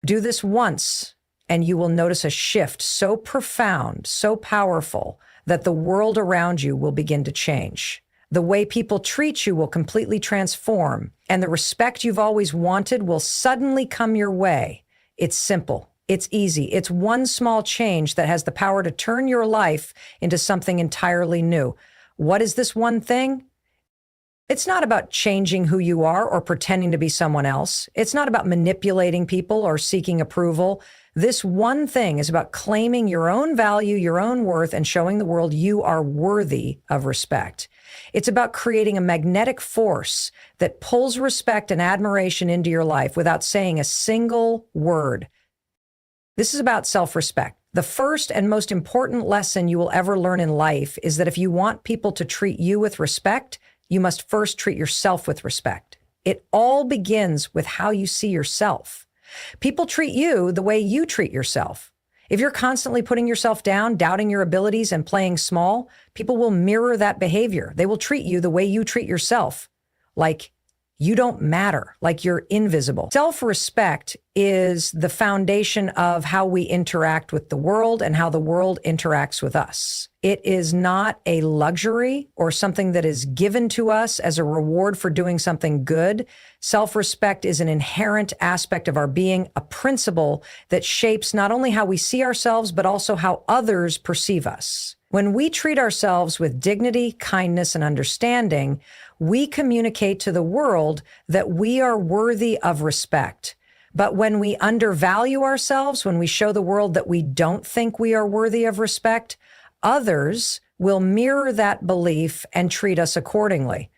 Do this once, and you will notice a shift so profound, so powerful, that the world around you will begin to change. The way people treat you will completely transform, and the respect you've always wanted will suddenly come your way. It's simple. It's easy. It's one small change that has the power to turn your life into something entirely new. What is this one thing? It's not about changing who you are or pretending to be someone else. It's not about manipulating people or seeking approval. This one thing is about claiming your own value, your own worth, and showing the world you are worthy of respect. It's about creating a magnetic force that pulls respect and admiration into your life without saying a single word. This is about self-respect. The first and most important lesson you will ever learn in life is that if you want people to treat you with respect, you must first treat yourself with respect. It all begins with how you see yourself. People treat you the way you treat yourself. If you're constantly putting yourself down, doubting your abilities, and playing small, people will mirror that behavior. They will treat you the way you treat yourself, like you don't matter, like you're invisible. Self-respect is the foundation of how we interact with the world and how the world interacts with us. It is not a luxury or something that is given to us as a reward for doing something good. Self-respect is an inherent aspect of our being, a principle that shapes not only how we see ourselves, but also how others perceive us. When we treat ourselves with dignity, kindness, and understanding, we communicate to the world that we are worthy of respect. But when we undervalue ourselves, when we show the world that we don't think we are worthy of respect, others will mirror that belief and treat us accordingly.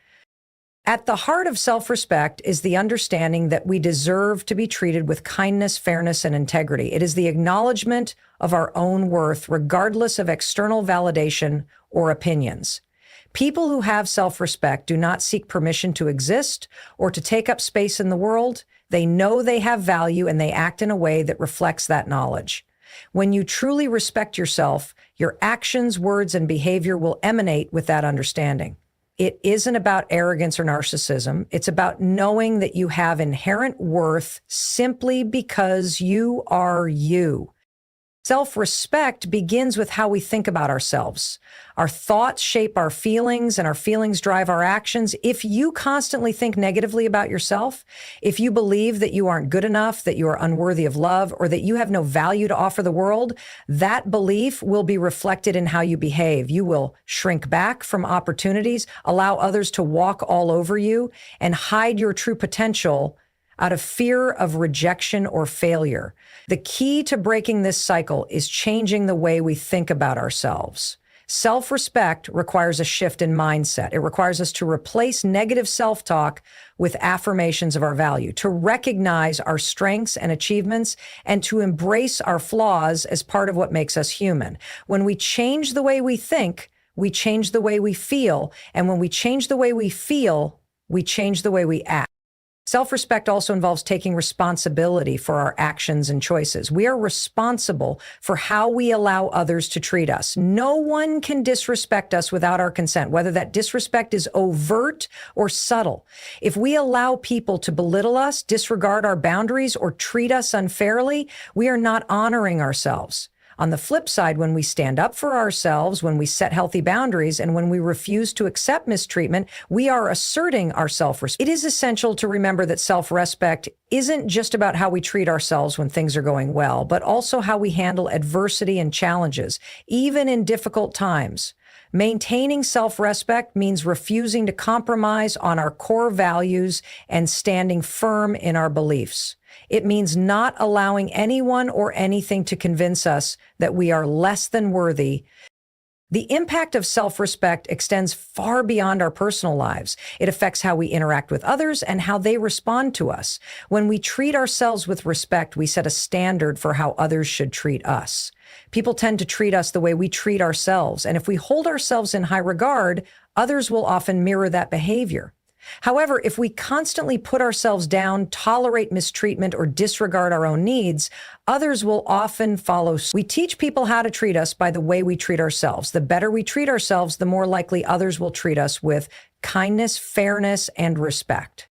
At the heart of self-respect is the understanding that we deserve to be treated with kindness, fairness, and integrity. It is the acknowledgement of our own worth, regardless of external validation or opinions. People who have self-respect do not seek permission to exist or to take up space in the world. They know they have value and they act in a way that reflects that knowledge. When you truly respect yourself, your actions, words, and behavior will emanate with that understanding. It isn't about arrogance or narcissism. It's about knowing that you have inherent worth simply because you are you. Self-respect begins with how we think about ourselves. Our thoughts shape our feelings, and our feelings drive our actions. If you constantly think negatively about yourself, if you believe that you aren't good enough, that you are unworthy of love, or that you have no value to offer the world, that belief will be reflected in how you behave. You will shrink back from opportunities, allow others to walk all over you, and hide your true potential out of fear of rejection or failure. The key to breaking this cycle is changing the way we think about ourselves. Self-respect requires a shift in mindset. It requires us to replace negative self-talk with affirmations of our value, to recognize our strengths and achievements, and to embrace our flaws as part of what makes us human. When we change the way we think, we change the way we feel. And when we change the way we feel, we change the way we act. Self-respect also involves taking responsibility for our actions and choices. We are responsible for how we allow others to treat us. No one can disrespect us without our consent, whether that disrespect is overt or subtle. If we allow people to belittle us, disregard our boundaries, or treat us unfairly, we are not honoring ourselves. On the flip side, when we stand up for ourselves, when we set healthy boundaries, and when we refuse to accept mistreatment, we are asserting our self-respect. It is essential to remember that self-respect isn't just about how we treat ourselves when things are going well, but also how we handle adversity and challenges, even in difficult times. Maintaining self-respect means refusing to compromise on our core values and standing firm in our beliefs. It means not allowing anyone or anything to convince us that we are less than worthy. The impact of self-respect extends far beyond our personal lives. It affects how we interact with others and how they respond to us. When we treat ourselves with respect, we set a standard for how others should treat us. People tend to treat us the way we treat ourselves, and if we hold ourselves in high regard, others will often mirror that behavior. However, if we constantly put ourselves down, tolerate mistreatment, or disregard our own needs, others will often follow suit. We teach people how to treat us by the way we treat ourselves. The better we treat ourselves, the more likely others will treat us with kindness, fairness, and respect.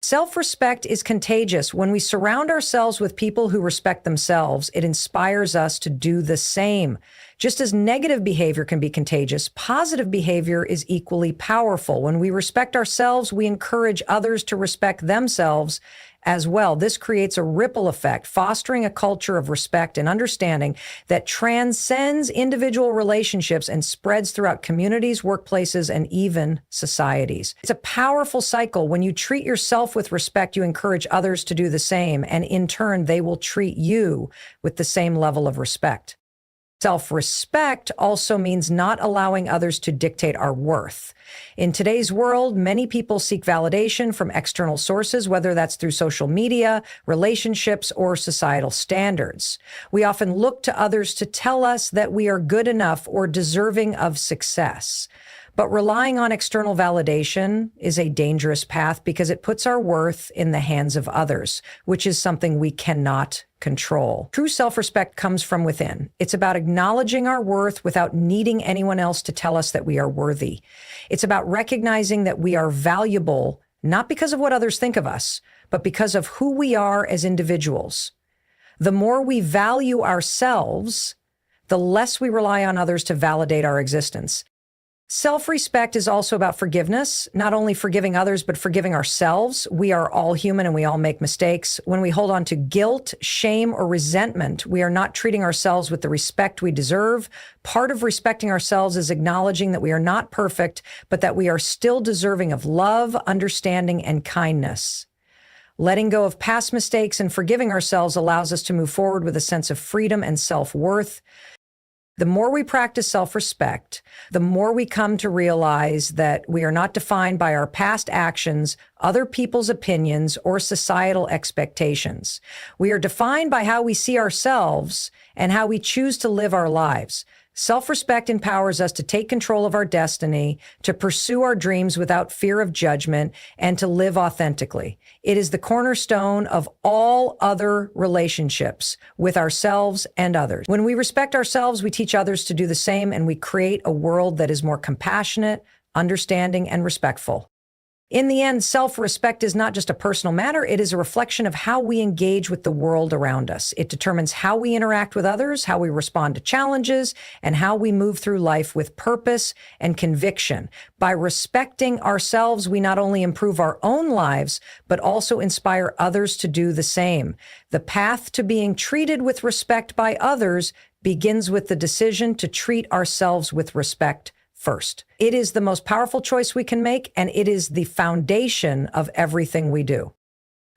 Self-respect is contagious. When we surround ourselves with people who respect themselves, it inspires us to do the same. Just as negative behavior can be contagious, positive behavior is equally powerful. When we respect ourselves, we encourage others to respect themselves as well. This creates a ripple effect, fostering a culture of respect and understanding that transcends individual relationships and spreads throughout communities, workplaces, and even societies. It's a powerful cycle. When you treat yourself with respect, you encourage others to do the same, and in turn, they will treat you with the same level of respect. Self-respect also means not allowing others to dictate our worth. In today's world, many people seek validation from external sources, whether that's through social media, relationships, or societal standards. We often look to others to tell us that we are good enough or deserving of success. But relying on external validation is a dangerous path because it puts our worth in the hands of others, which is something we cannot control. True self-respect comes from within. It's about acknowledging our worth without needing anyone else to tell us that we are worthy. It's about recognizing that we are valuable, not because of what others think of us, but because of who we are as individuals. The more we value ourselves, the less we rely on others to validate our existence. Self-respect is also about forgiveness, not only forgiving others, but forgiving ourselves. We are all human and we all make mistakes. When we hold on to guilt, shame, or resentment, we are not treating ourselves with the respect we deserve. Part of respecting ourselves is acknowledging that we are not perfect, but that we are still deserving of love, understanding, and kindness. Letting go of past mistakes and forgiving ourselves allows us to move forward with a sense of freedom and self-worth. The more we practice self-respect, the more we come to realize that we are not defined by our past actions, other people's opinions, or societal expectations. We are defined by how we see ourselves and how we choose to live our lives. Self-respect empowers us to take control of our destiny, to pursue our dreams without fear of judgment, and to live authentically. It is the cornerstone of all other relationships with ourselves and others. When we respect ourselves, we teach others to do the same, and we create a world that is more compassionate, understanding, and respectful. In the end, self-respect is not just a personal matter, it is a reflection of how we engage with the world around us. It determines how we interact with others, how we respond to challenges, and how we move through life with purpose and conviction. By respecting ourselves, we not only improve our own lives, but also inspire others to do the same. The path to being treated with respect by others begins with the decision to treat ourselves with respect first. It is the most powerful choice we can make, and it is the foundation of everything we do.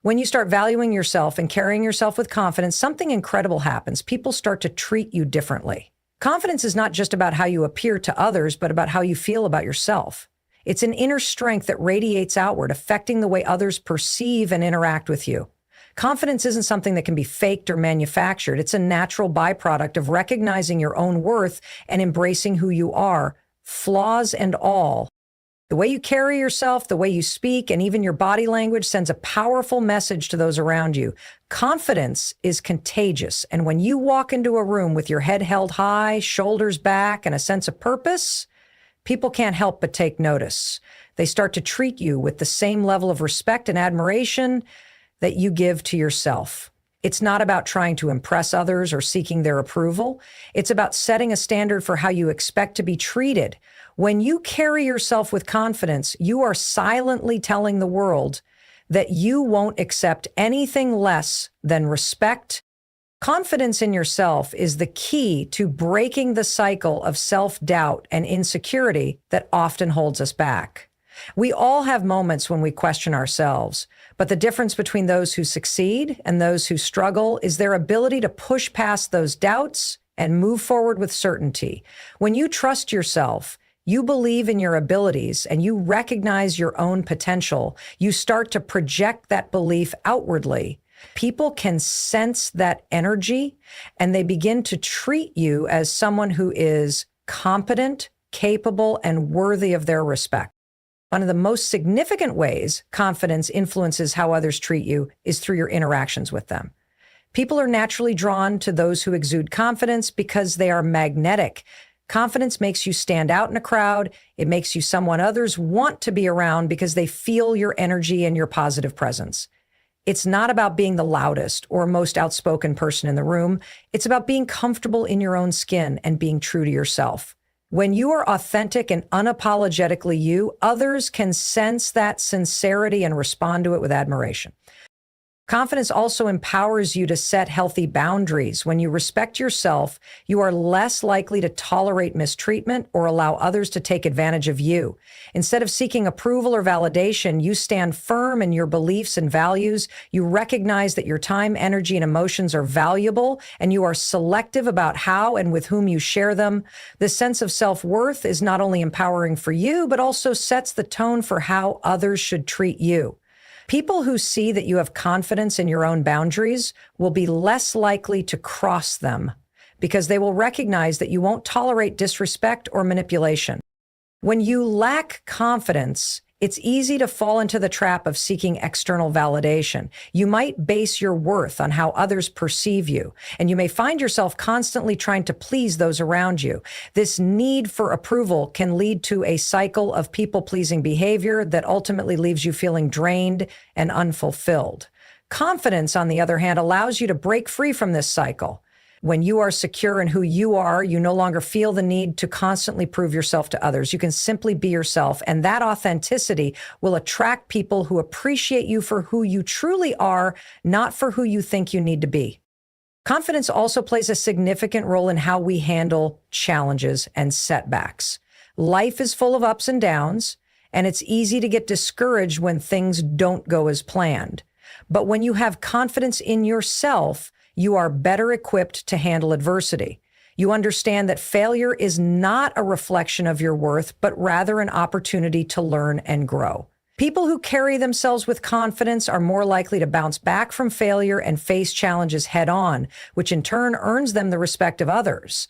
When you start valuing yourself and carrying yourself with confidence, something incredible happens. People start to treat you differently. Confidence is not just about how you appear to others, but about how you feel about yourself. It's an inner strength that radiates outward, affecting the way others perceive and interact with you. Confidence isn't something that can be faked or manufactured. It's a natural byproduct of recognizing your own worth and embracing who you are, flaws and all. The way you carry yourself, the way you speak, and even your body language sends a powerful message to those around you. Confidence is contagious, and when you walk into a room with your head held high, shoulders back, and a sense of purpose, people can't help but take notice. They start to treat you with the same level of respect and admiration that you give to yourself. It's not about trying to impress others or seeking their approval. It's about setting a standard for how you expect to be treated. When you carry yourself with confidence, you are silently telling the world that you won't accept anything less than respect. Confidence in yourself is the key to breaking the cycle of self-doubt and insecurity that often holds us back. We all have moments when we question ourselves, but the difference between those who succeed and those who struggle is their ability to push past those doubts and move forward with certainty. When you trust yourself, you believe in your abilities, and you recognize your own potential, you start to project that belief outwardly. People can sense that energy, and they begin to treat you as someone who is competent, capable, and worthy of their respect. One of the most significant ways confidence influences how others treat you is through your interactions with them. People are naturally drawn to those who exude confidence because they are magnetic. Confidence makes you stand out in a crowd. It makes you someone others want to be around because they feel your energy and your positive presence. It's not about being the loudest or most outspoken person in the room. It's about being comfortable in your own skin and being true to yourself. When you are authentic and unapologetically you, others can sense that sincerity and respond to it with admiration. Confidence also empowers you to set healthy boundaries. When you respect yourself, you are less likely to tolerate mistreatment or allow others to take advantage of you. Instead of seeking approval or validation, you stand firm in your beliefs and values. You recognize that your time, energy, and emotions are valuable, and you are selective about how and with whom you share them. This sense of self-worth is not only empowering for you, but also sets the tone for how others should treat you. People who see that you have confidence in your own boundaries will be less likely to cross them because they will recognize that you won't tolerate disrespect or manipulation. When you lack confidence, it's easy to fall into the trap of seeking external validation. You might base your worth on how others perceive you, and you may find yourself constantly trying to please those around you. This need for approval can lead to a cycle of people-pleasing behavior that ultimately leaves you feeling drained and unfulfilled. Confidence, on the other hand, allows you to break free from this cycle. When you are secure in who you are, you no longer feel the need to constantly prove yourself to others. You can simply be yourself, and that authenticity will attract people who appreciate you for who you truly are, not for who you think you need to be. Confidence also plays a significant role in how we handle challenges and setbacks. Life is full of ups and downs, and it's easy to get discouraged when things don't go as planned. But when you have confidence in yourself, you are better equipped to handle adversity. You understand that failure is not a reflection of your worth, but rather an opportunity to learn and grow. People who carry themselves with confidence are more likely to bounce back from failure and face challenges head on, which in turn earns them the respect of others.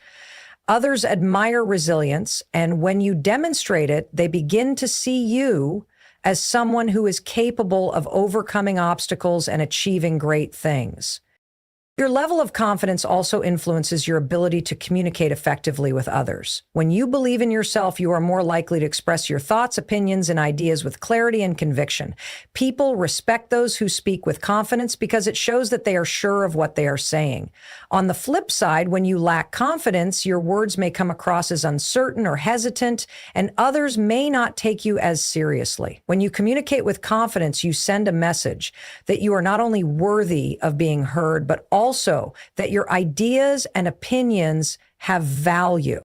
Others admire resilience, and when you demonstrate it, they begin to see you as someone who is capable of overcoming obstacles and achieving great things. Your level of confidence also influences your ability to communicate effectively with others. When you believe in yourself, you are more likely to express your thoughts, opinions, and ideas with clarity and conviction. People respect those who speak with confidence because it shows that they are sure of what they are saying. On the flip side, when you lack confidence, your words may come across as uncertain or hesitant, and others may not take you as seriously. When you communicate with confidence, you send a message that you are not only worthy of being heard, but also that your ideas and opinions have value.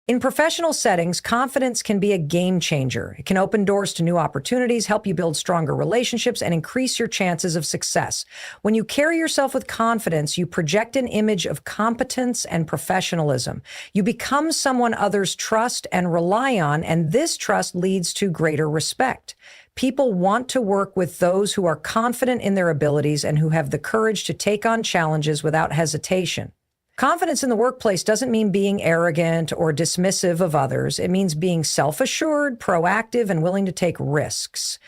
In professional settings, confidence can be a game changer. It can open doors to new opportunities, help you build stronger relationships, and increase your chances of success. When you carry yourself with confidence, you project an image of competence and professionalism. You become someone others trust and rely on, and this trust leads to greater respect. People want to work with those who are confident in their abilities and who have the courage to take on challenges without hesitation. Confidence in the workplace doesn't mean being arrogant or dismissive of others. It means being self-assured, proactive, and willing to take risks.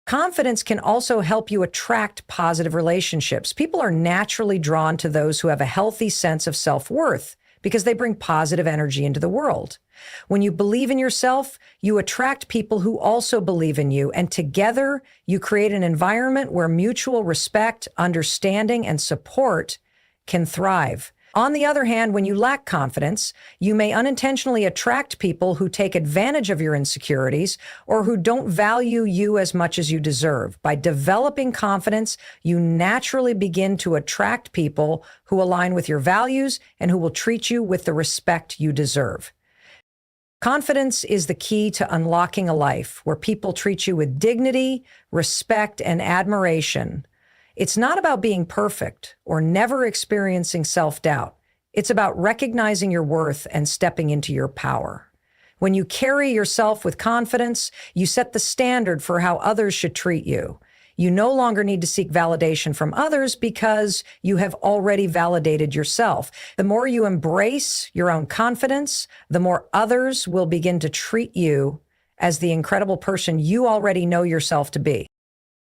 Confidence can also help you attract positive relationships. People are naturally drawn to those who have a healthy sense of self-worth because they bring positive energy into the world. When you believe in yourself, you attract people who also believe in you, and together you create an environment where mutual respect, understanding, and support can thrive. On the other hand, when you lack confidence, you may unintentionally attract people who take advantage of your insecurities or who don't value you as much as you deserve. By developing confidence, you naturally begin to attract people who align with your values and who will treat you with the respect you deserve. Confidence is the key to unlocking a life where people treat you with dignity, respect, and admiration. It's not about being perfect or never experiencing self-doubt. It's about recognizing your worth and stepping into your power. When you carry yourself with confidence, you set the standard for how others should treat you. You no longer need to seek validation from others because you have already validated yourself. The more you embrace your own confidence, the more others will begin to treat you as the incredible person you already know yourself to be.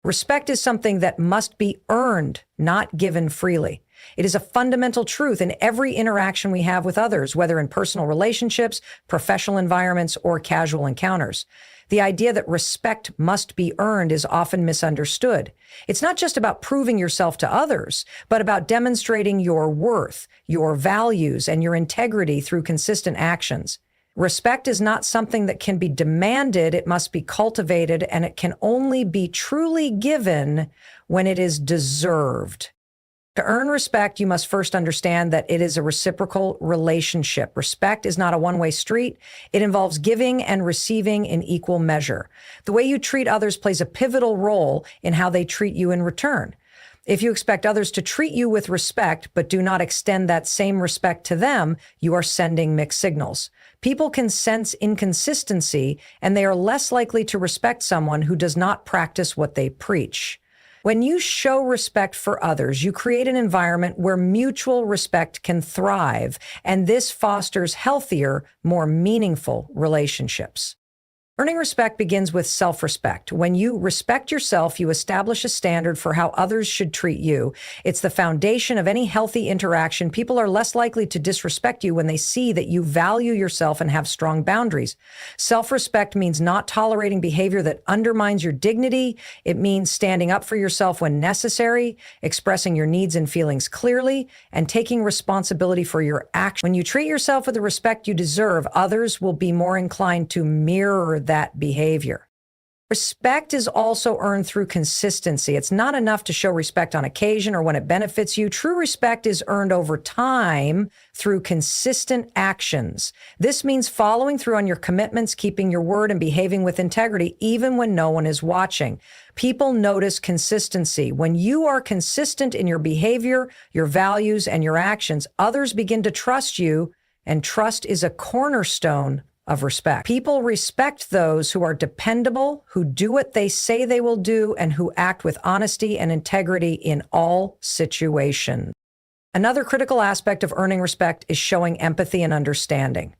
Respect is something that must be earned, not given freely. It is a fundamental truth in every interaction we have with others, whether in personal relationships, professional environments, or casual encounters. The idea that respect must be earned is often misunderstood. It's not just about proving yourself to others, but about demonstrating your worth, your values, and your integrity through consistent actions. Respect is not something that can be demanded, it must be cultivated, and it can only be truly given when it is deserved. To earn respect, you must first understand that it is a reciprocal relationship. Respect is not a one-way street. It involves giving and receiving in equal measure. The way you treat others plays a pivotal role in how they treat you in return. If you expect others to treat you with respect, but do not extend that same respect to them, you are sending mixed signals. People can sense inconsistency, and they are less likely to respect someone who does not practice what they preach. When you show respect for others, you create an environment where mutual respect can thrive, and this fosters healthier, more meaningful relationships. Earning respect begins with self-respect. When you respect yourself, you establish a standard for how others should treat you. It's the foundation of any healthy interaction. People are less likely to disrespect you when they see that you value yourself and have strong boundaries. Self-respect means not tolerating behavior that undermines your dignity. It means standing up for yourself when necessary, expressing your needs and feelings clearly, and taking responsibility for your actions. When you treat yourself with the respect you deserve, others will be more inclined to mirror that behavior. Respect is also earned through consistency. It's not enough to show respect on occasion or when it benefits you. True respect is earned over time through consistent actions. This means following through on your commitments, keeping your word, and behaving with integrity even when no one is watching. People notice consistency. When you are consistent in your behavior, your values, and your actions, others begin to trust you, and trust is a cornerstone of respect. People respect those who are dependable, who do what they say they will do, and who act with honesty and integrity in all situations. Another critical aspect of earning respect is showing empathy and understanding.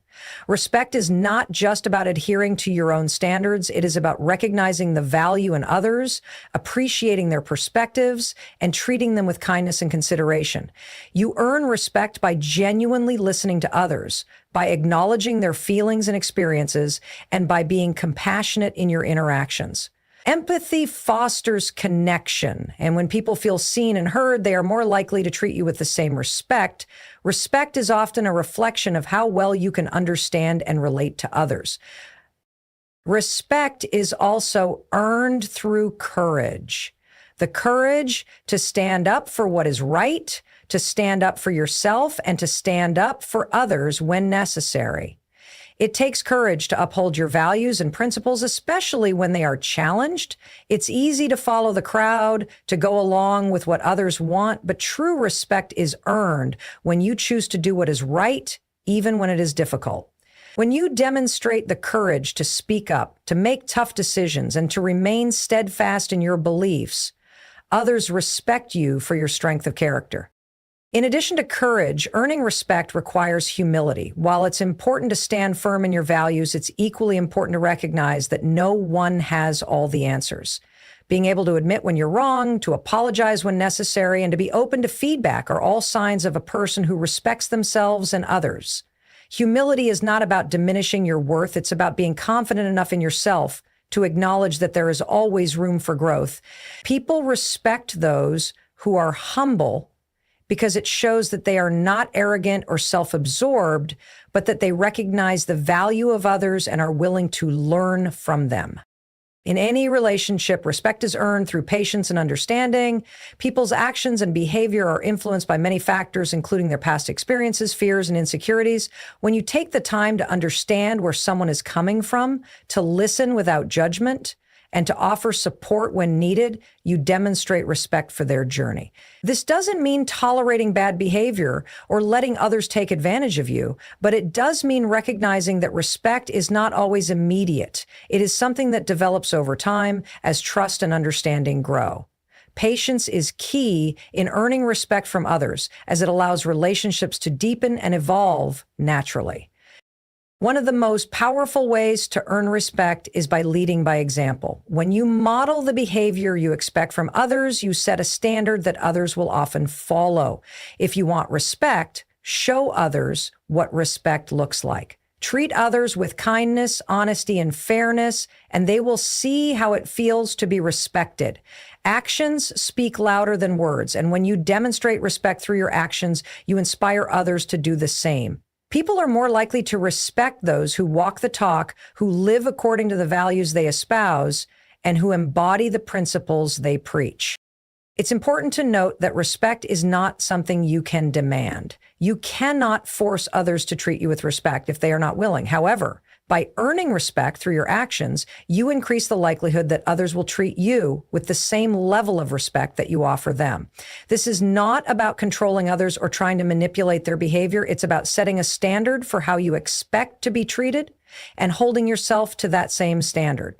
Respect is not just about adhering to your own standards. It is about recognizing the value in others, appreciating their perspectives, and treating them with kindness and consideration. You earn respect by genuinely listening to others, by acknowledging their feelings and experiences, and by being compassionate in your interactions. Empathy fosters connection, and when people feel seen and heard, they are more likely to treat you with the same respect. Respect is often a reflection of how well you can understand and relate to others. Respect is also earned through courage. The courage to stand up for what is right, to stand up for yourself, and to stand up for others when necessary. It takes courage to uphold your values and principles, especially when they are challenged. It's easy to follow the crowd, to go along with what others want, but true respect is earned when you choose to do what is right, even when it is difficult. When you demonstrate the courage to speak up, to make tough decisions, and to remain steadfast in your beliefs, others respect you for your strength of character. In addition to courage, earning respect requires humility. While it's important to stand firm in your values, it's equally important to recognize that no one has all the answers. Being able to admit when you're wrong, to apologize when necessary, and to be open to feedback are all signs of a person who respects themselves and others. Humility is not about diminishing your worth. It's about being confident enough in yourself to acknowledge that there is always room for growth. People respect those who are humble because it shows that they are not arrogant or self-absorbed, but that they recognize the value of others and are willing to learn from them. In any relationship, respect is earned through patience and understanding. People's actions and behavior are influenced by many factors, including their past experiences, fears, and insecurities. When you take the time to understand where someone is coming from, to listen without judgment, and to offer support when needed, you demonstrate respect for their journey. This doesn't mean tolerating bad behavior or letting others take advantage of you, but it does mean recognizing that respect is not always immediate. It is something that develops over time as trust and understanding grow. Patience is key in earning respect from others, as it allows relationships to deepen and evolve naturally. One of the most powerful ways to earn respect is by leading by example. When you model the behavior you expect from others, you set a standard that others will often follow. If you want respect, show others what respect looks like. Treat others with kindness, honesty, and fairness, and they will see how it feels to be respected. Actions speak louder than words, and when you demonstrate respect through your actions, you inspire others to do the same. People are more likely to respect those who walk the talk, who live according to the values they espouse, and who embody the principles they preach. It's important to note that respect is not something you can demand. You cannot force others to treat you with respect if they are not willing. However, by earning respect through your actions, you increase the likelihood that others will treat you with the same level of respect that you offer them. This is not about controlling others or trying to manipulate their behavior. It's about setting a standard for how you expect to be treated and holding yourself to that same standard.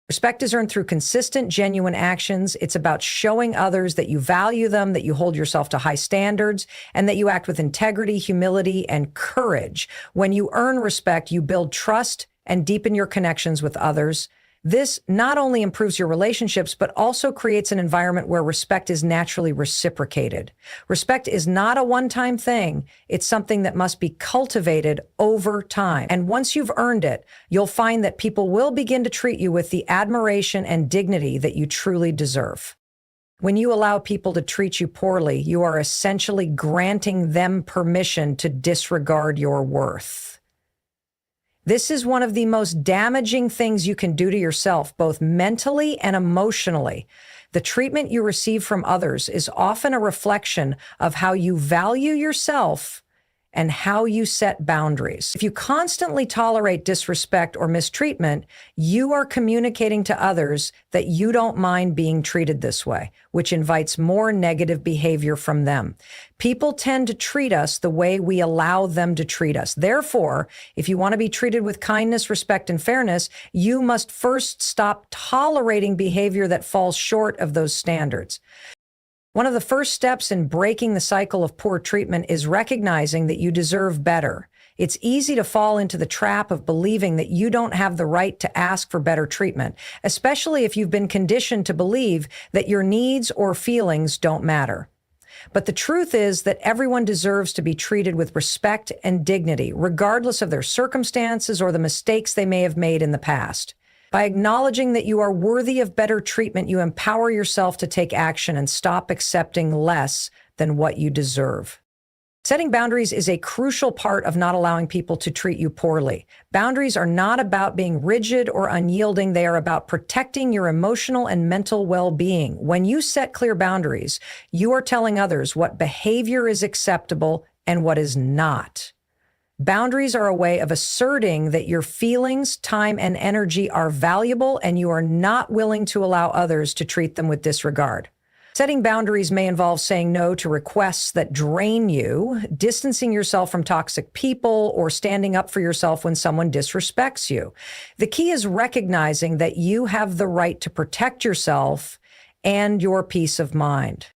Respect is earned through consistent, genuine actions. It's about showing others that you value them, that you hold yourself to high standards, and that you act with integrity, humility, and courage. When you earn respect, you build trust and deepen your connections with others. This not only improves your relationships, but also creates an environment where respect is naturally reciprocated. Respect is not a one-time thing. It's something that must be cultivated over time. And once you've earned it, you'll find that people will begin to treat you with the admiration and dignity that you truly deserve. When you allow people to treat you poorly, you are essentially granting them permission to disregard your worth. This is one of the most damaging things you can do to yourself, both mentally and emotionally. The treatment you receive from others is often a reflection of how you value yourself and how you set boundaries. If you constantly tolerate disrespect or mistreatment, you are communicating to others that you don't mind being treated this way, which invites more negative behavior from them. People tend to treat us the way we allow them to treat us. Therefore, if you want to be treated with kindness, respect, and fairness, you must first stop tolerating behavior that falls short of those standards. One of the first steps in breaking the cycle of poor treatment is recognizing that you deserve better. It's easy to fall into the trap of believing that you don't have the right to ask for better treatment, especially if you've been conditioned to believe that your needs or feelings don't matter. But the truth is that everyone deserves to be treated with respect and dignity, regardless of their circumstances or the mistakes they may have made in the past. By acknowledging that you are worthy of better treatment, you empower yourself to take action and stop accepting less than what you deserve. Setting boundaries is a crucial part of not allowing people to treat you poorly. Boundaries are not about being rigid or unyielding. They are about protecting your emotional and mental well-being. When you set clear boundaries, you are telling others what behavior is acceptable and what is not. Boundaries are a way of asserting that your feelings, time, and energy are valuable and you are not willing to allow others to treat them with disregard. Setting boundaries may involve saying no to requests that drain you, distancing yourself from toxic people, or standing up for yourself when someone disrespects you. The key is recognizing that you have the right to protect yourself and your peace of mind.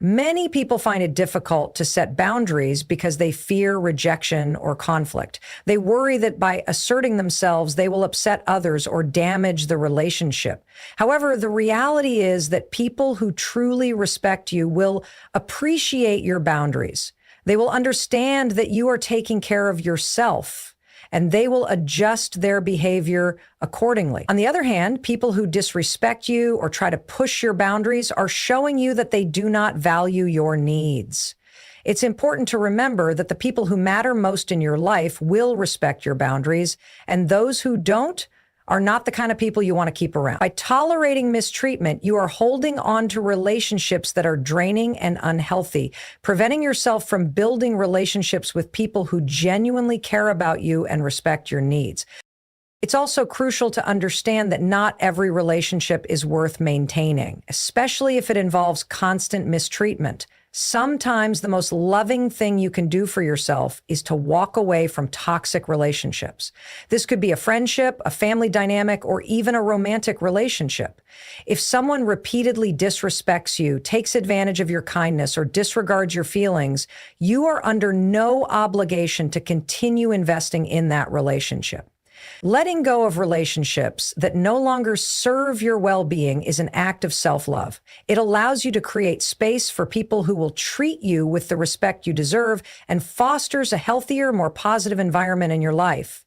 Many people find it difficult to set boundaries because they fear rejection or conflict. They worry that by asserting themselves, they will upset others or damage the relationship. However, the reality is that people who truly respect you will appreciate your boundaries. They will understand that you are taking care of yourself, and they will adjust their behavior accordingly. On the other hand, people who disrespect you or try to push your boundaries are showing you that they do not value your needs. It's important to remember that the people who matter most in your life will respect your boundaries, and those who don't are not the kind of people you want to keep around. By tolerating mistreatment, you are holding on to relationships that are draining and unhealthy, preventing yourself from building relationships with people who genuinely care about you and respect your needs. It's also crucial to understand that not every relationship is worth maintaining, especially if it involves constant mistreatment. Sometimes the most loving thing you can do for yourself is to walk away from toxic relationships. This could be a friendship, a family dynamic, or even a romantic relationship. If someone repeatedly disrespects you, takes advantage of your kindness, or disregards your feelings, you are under no obligation to continue investing in that relationship. Letting go of relationships that no longer serve your well-being is an act of self-love. It allows you to create space for people who will treat you with the respect you deserve and fosters a healthier, more positive environment in your life.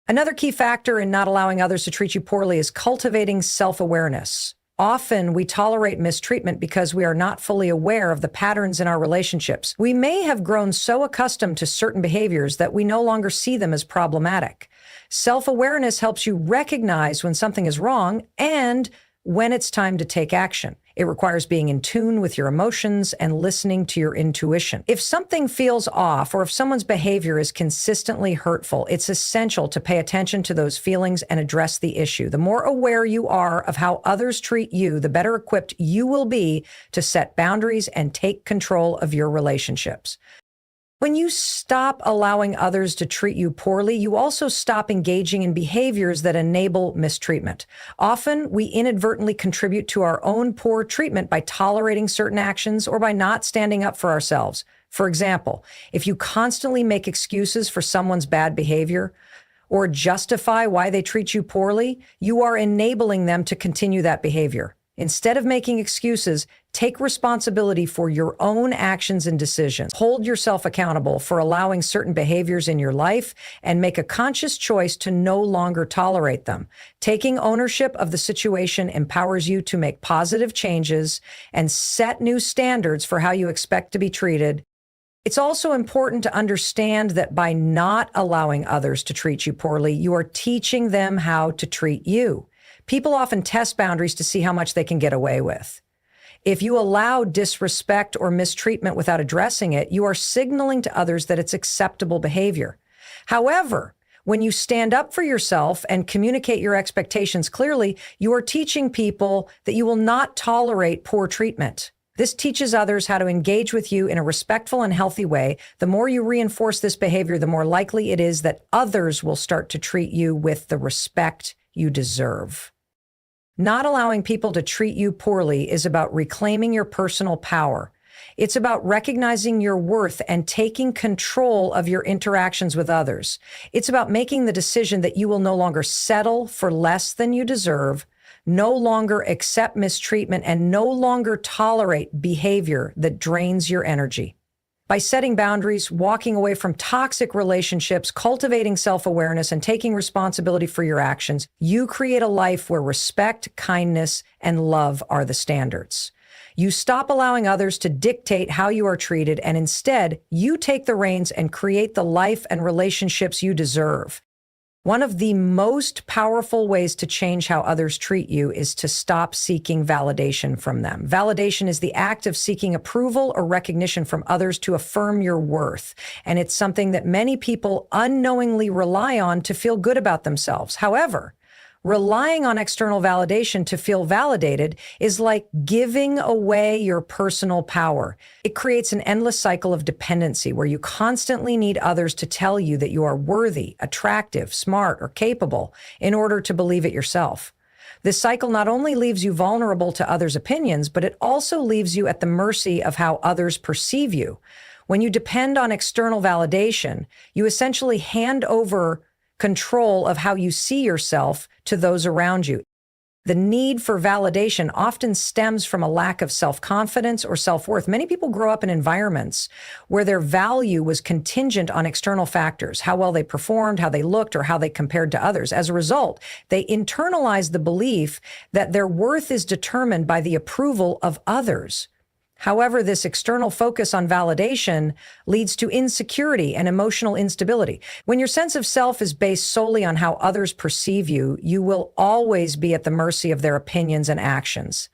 Another key factor in not allowing others to treat you poorly is cultivating self-awareness. Often, we tolerate mistreatment because we are not fully aware of the patterns in our relationships. We may have grown so accustomed to certain behaviors that we no longer see them as problematic. Self-awareness helps you recognize when something is wrong and when it's time to take action. It requires being in tune with your emotions and listening to your intuition. If something feels off or if someone's behavior is consistently hurtful, it's essential to pay attention to those feelings and address the issue. The more aware you are of how others treat you, the better equipped you will be to set boundaries and take control of your relationships. When you stop allowing others to treat you poorly, you also stop engaging in behaviors that enable mistreatment. Often, we inadvertently contribute to our own poor treatment by tolerating certain actions or by not standing up for ourselves. For example, if you constantly make excuses for someone's bad behavior or justify why they treat you poorly, you are enabling them to continue that behavior. Instead of making excuses, take responsibility for your own actions and decisions. Hold yourself accountable for allowing certain behaviors in your life and make a conscious choice to no longer tolerate them. Taking ownership of the situation empowers you to make positive changes and set new standards for how you expect to be treated. It's also important to understand that by not allowing others to treat you poorly, you are teaching them how to treat you. People often test boundaries to see how much they can get away with. If you allow disrespect or mistreatment without addressing it, you are signaling to others that it's acceptable behavior. However, when you stand up for yourself and communicate your expectations clearly, you are teaching people that you will not tolerate poor treatment. This teaches others how to engage with you in a respectful and healthy way. The more you reinforce this behavior, the more likely it is that others will start to treat you with the respect you deserve. Not allowing people to treat you poorly is about reclaiming your personal power. It's about recognizing your worth and taking control of your interactions with others. It's about making the decision that you will no longer settle for less than you deserve, no longer accept mistreatment, and no longer tolerate behavior that drains your energy. By setting boundaries, walking away from toxic relationships, cultivating self-awareness, and taking responsibility for your actions, you create a life where respect, kindness, and love are the standards. You stop allowing others to dictate how you are treated, and instead, you take the reins and create the life and relationships you deserve. One of the most powerful ways to change how others treat you is to stop seeking validation from them. Validation is the act of seeking approval or recognition from others to affirm your worth, and it's something that many people unknowingly rely on to feel good about themselves. However, relying on external validation to feel validated is like giving away your personal power. It creates an endless cycle of dependency where you constantly need others to tell you that you are worthy, attractive, smart, or capable in order to believe it yourself. This cycle not only leaves you vulnerable to others' opinions, but it also leaves you at the mercy of how others perceive you. When you depend on external validation, you essentially hand over control of how you see yourself to those around you. The need for validation often stems from a lack of self-confidence or self-worth. Many people grow up in environments where their value was contingent on external factors, how well they performed, how they looked, or how they compared to others. As a result, they internalize the belief that their worth is determined by the approval of others. However, this external focus on validation leads to insecurity and emotional instability. When your sense of self is based solely on how others perceive you, you will always be at the mercy of their opinions and actions.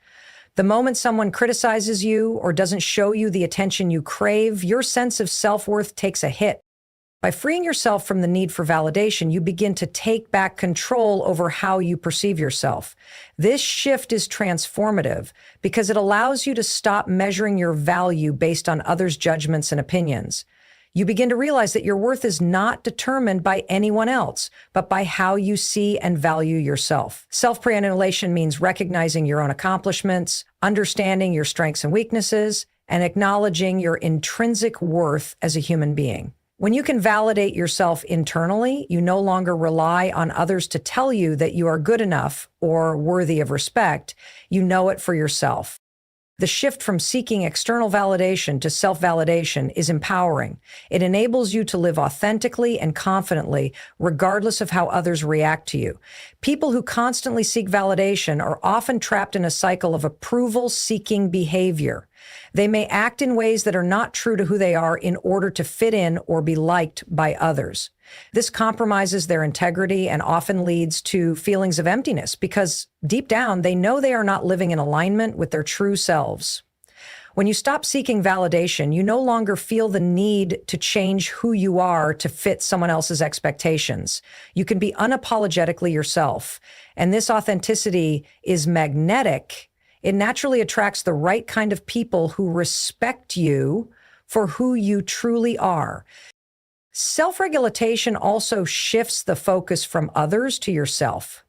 The moment someone criticizes you or doesn't show you the attention you crave, your sense of self-worth takes a hit. By freeing yourself from the need for validation, you begin to take back control over how you perceive yourself. This shift is transformative because it allows you to stop measuring your value based on others' judgments and opinions. You begin to realize that your worth is not determined by anyone else, but by how you see and value yourself. Self-preannihilation means recognizing your own accomplishments, understanding your strengths and weaknesses, and acknowledging your intrinsic worth as a human being. When you can validate yourself internally, you no longer rely on others to tell you that you are good enough or worthy of respect. You know it for yourself. The shift from seeking external validation to self-validation is empowering. It enables you to live authentically and confidently, regardless of how others react to you. People who constantly seek validation are often trapped in a cycle of approval-seeking behavior. They may act in ways that are not true to who they are in order to fit in or be liked by others. This compromises their integrity and often leads to feelings of emptiness because deep down they know they are not living in alignment with their true selves. When you stop seeking validation, you no longer feel the need to change who you are to fit someone else's expectations. You can be unapologetically yourself, and this authenticity is magnetic. It naturally attracts the right kind of people who respect you for who you truly are. Self-regulation also shifts the focus from others to yourself.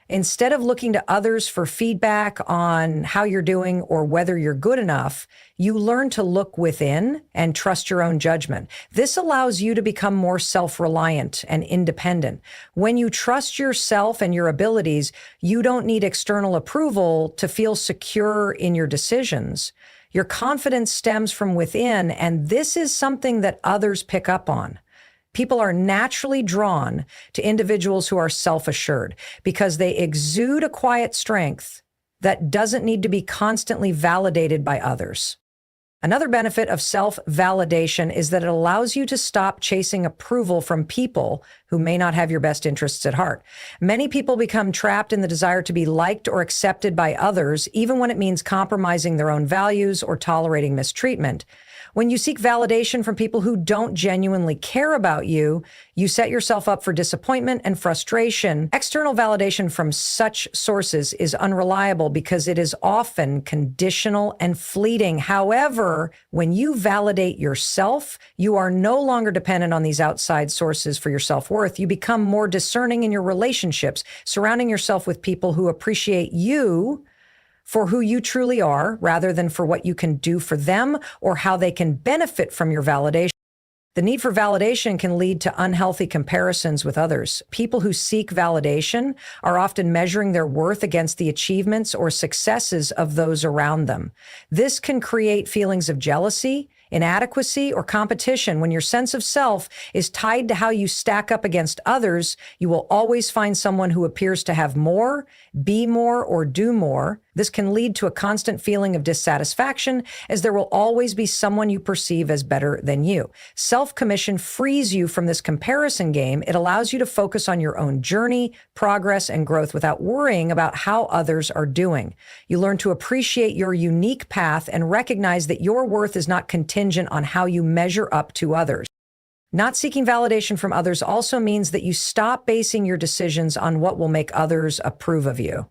Instead of looking to others for feedback on how you're doing or whether you're good enough, you learn to look within and trust your own judgment. This allows you to become more self-reliant and independent. When you trust yourself and your abilities, you don't need external approval to feel secure in your decisions. Your confidence stems from within, and this is something that others pick up on. People are naturally drawn to individuals who are self-assured because they exude a quiet strength that doesn't need to be constantly validated by others. Another benefit of self-validation is that it allows you to stop chasing approval from people who may not have your best interests at heart. Many people become trapped in the desire to be liked or accepted by others, even when it means compromising their own values or tolerating mistreatment. When you seek validation from people who don't genuinely care about you, you set yourself up for disappointment and frustration. External validation from such sources is unreliable because it is often conditional and fleeting. However, when you validate yourself, you are no longer dependent on these outside sources for your self-worth. You become more discerning in your relationships, surrounding yourself with people who appreciate you for who you truly are, rather than for what you can do for them or how they can benefit from your validation. The need for validation can lead to unhealthy comparisons with others. People who seek validation are often measuring their worth against the achievements or successes of those around them. This can create feelings of jealousy, inadequacy, or competition. When your sense of self is tied to how you stack up against others, you will always find someone who appears to have more, be more, or do more. This can lead to a constant feeling of dissatisfaction, as there will always be someone you perceive as better than you. Self-commission frees you from this comparison game. It allows you to focus on your own journey, progress, and growth without worrying about how others are doing. You learn to appreciate your unique path and recognize that your worth is not contingent on how you measure up to others. Not seeking validation from others also means that you stop basing your decisions on what will make others approve of you.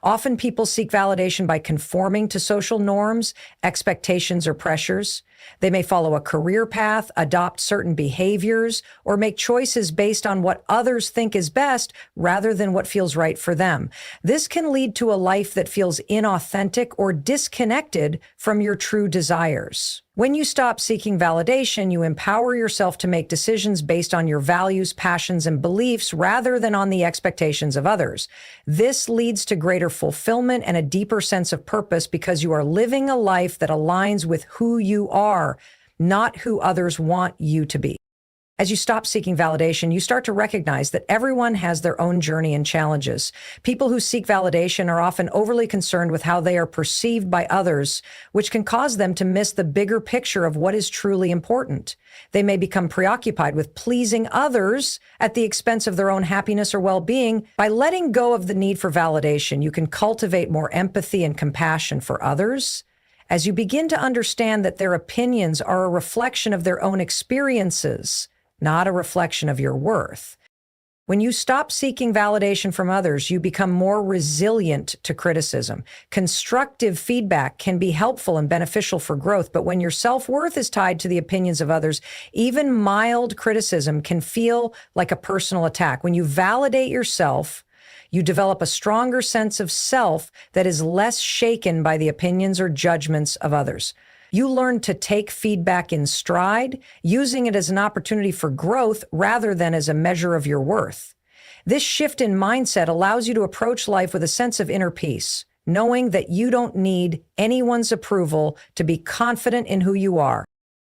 Often people seek validation by conforming to social norms, expectations, or pressures. They may follow a career path, adopt certain behaviors, or make choices based on what others think is best rather than what feels right for them. This can lead to a life that feels inauthentic or disconnected from your true desires. When you stop seeking validation, you empower yourself to make decisions based on your values, passions, and beliefs rather than on the expectations of others. This leads to greater fulfillment and a deeper sense of purpose because you are living a life that aligns with who you are, not who others want you to be. As you stop seeking validation, you start to recognize that everyone has their own journey and challenges. People who seek validation are often overly concerned with how they are perceived by others, which can cause them to miss the bigger picture of what is truly important. They may become preoccupied with pleasing others at the expense of their own happiness or well-being. By letting go of the need for validation, you can cultivate more empathy and compassion for others. As you begin to understand that their opinions are a reflection of their own experiences, not a reflection of your worth. When you stop seeking validation from others, you become more resilient to criticism. Constructive feedback can be helpful and beneficial for growth, but when your self-worth is tied to the opinions of others, even mild criticism can feel like a personal attack. When you validate yourself, you develop a stronger sense of self that is less shaken by the opinions or judgments of others. You learn to take feedback in stride, using it as an opportunity for growth rather than as a measure of your worth. This shift in mindset allows you to approach life with a sense of inner peace, knowing that you don't need anyone's approval to be confident in who you are.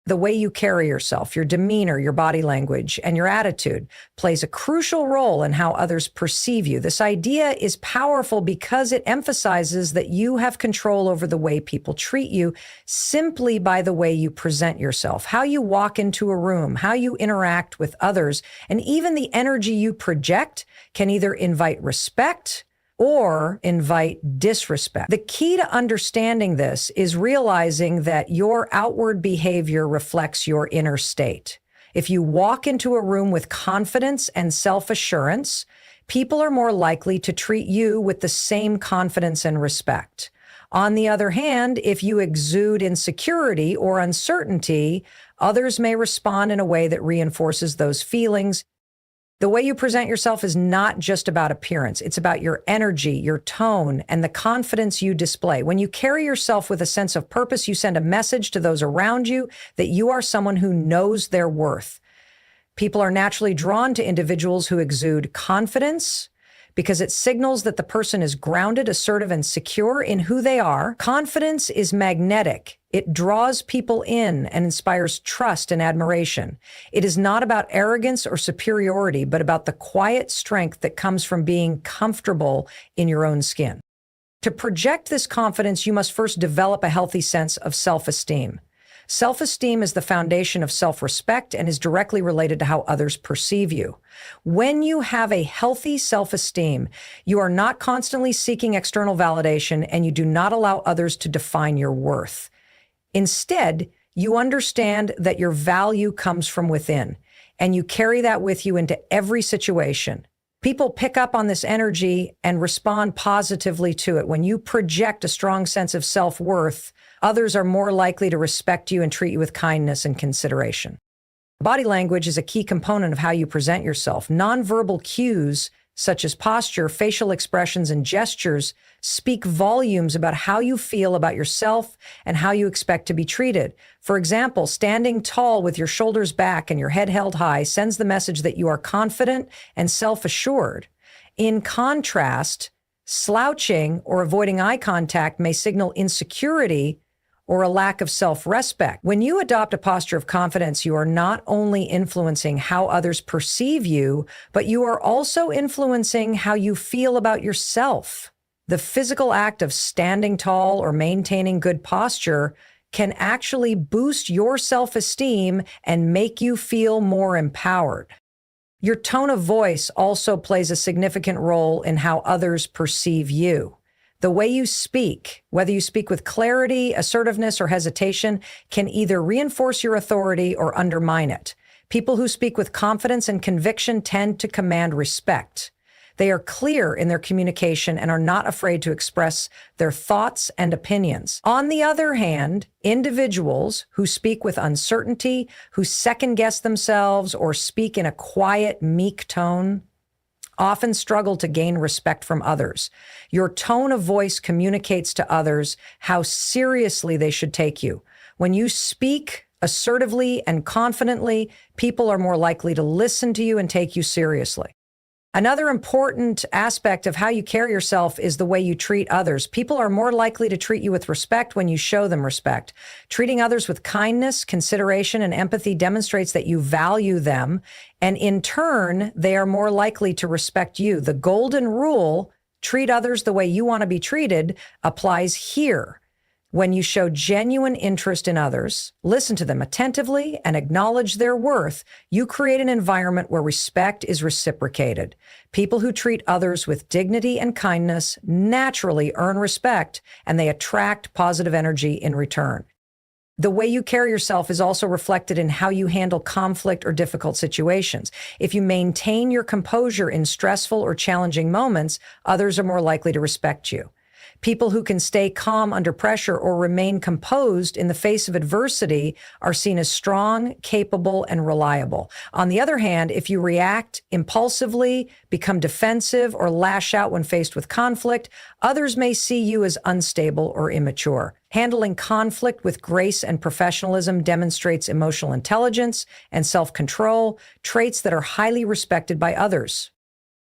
The way you carry yourself, your demeanor, your body language, and your attitude plays a crucial role in how others perceive you. This idea is powerful because it emphasizes that you have control over the way people treat you simply by the way you present yourself, how you walk into a room, how you interact with others, and even the energy you project can either invite respect or invite disrespect. The key to understanding this is realizing that your outward behavior reflects your inner state. If you walk into a room with confidence and self-assurance, people are more likely to treat you with the same confidence and respect. On the other hand, if you exude insecurity or uncertainty, others may respond in a way that reinforces those feelings. The way you present yourself is not just about appearance. It's about your energy, your tone, and the confidence you display. When you carry yourself with a sense of purpose, you send a message to those around you that you are someone who knows their worth. People are naturally drawn to individuals who exude confidence because it signals that the person is grounded, assertive, and secure in who they are. Confidence is magnetic. It draws people in and inspires trust and admiration. It is not about arrogance or superiority, but about the quiet strength that comes from being comfortable in your own skin. To project this confidence, you must first develop a healthy sense of self-esteem. Self-esteem is the foundation of self-respect and is directly related to how others perceive you. When you have a healthy self-esteem, you are not constantly seeking external validation and you do not allow others to define your worth. Instead, you understand that your value comes from within, and you carry that with you into every situation. People pick up on this energy and respond positively to it. When you project a strong sense of self-worth, others are more likely to respect you and treat you with kindness and consideration. Body language is a key component of how you present yourself. Nonverbal cues, such as posture, facial expressions, and gestures, speak volumes about how you feel about yourself and how you expect to be treated. For example, standing tall with your shoulders back and your head held high sends the message that you are confident and self-assured. In contrast, slouching or avoiding eye contact may signal insecurity or a lack of self-respect. When you adopt a posture of confidence, you are not only influencing how others perceive you, but you are also influencing how you feel about yourself. The physical act of standing tall or maintaining good posture can actually boost your self-esteem and make you feel more empowered. Your tone of voice also plays a significant role in how others perceive you. The way you speak, whether you speak with clarity, assertiveness, or hesitation, can either reinforce your authority or undermine it. People who speak with confidence and conviction tend to command respect. They are clear in their communication and are not afraid to express their thoughts and opinions. On the other hand, individuals who speak with uncertainty, who second-guess themselves, or speak in a quiet, meek tone, often struggle to gain respect from others. Your tone of voice communicates to others how seriously they should take you. When you speak assertively and confidently, people are more likely to listen to you and take you seriously. Another important aspect of how you carry yourself is the way you treat others. People are more likely to treat you with respect when you show them respect. Treating others with kindness, consideration, and empathy demonstrates that you value them, and in turn, they are more likely to respect you. The golden rule, treat others the way you want to be treated, applies here. When you show genuine interest in others, listen to them attentively, and acknowledge their worth, you create an environment where respect is reciprocated. People who treat others with dignity and kindness naturally earn respect, and they attract positive energy in return. The way you carry yourself is also reflected in how you handle conflict or difficult situations. If you maintain your composure in stressful or challenging moments, others are more likely to respect you. People who can stay calm under pressure or remain composed in the face of adversity are seen as strong, capable, and reliable. On the other hand, if you react impulsively, become defensive, or lash out when faced with conflict, others may see you as unstable or immature. Handling conflict with grace and professionalism demonstrates emotional intelligence and self-control, traits that are highly respected by others.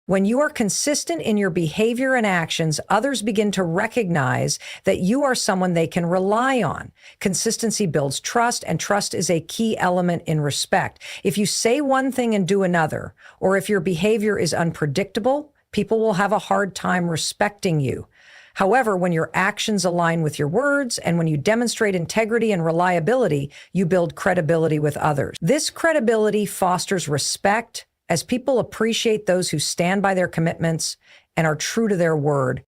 When you are consistent in your behavior and actions, others begin to recognize that you are someone they can rely on. Consistency builds trust, and trust is a key element in respect. If you say one thing and do another, or if your behavior is unpredictable, people will have a hard time respecting you. However, when your actions align with your words and when you demonstrate integrity and reliability, you build credibility with others. This credibility fosters respect, as people appreciate those who stand by their commitments and are true to their word.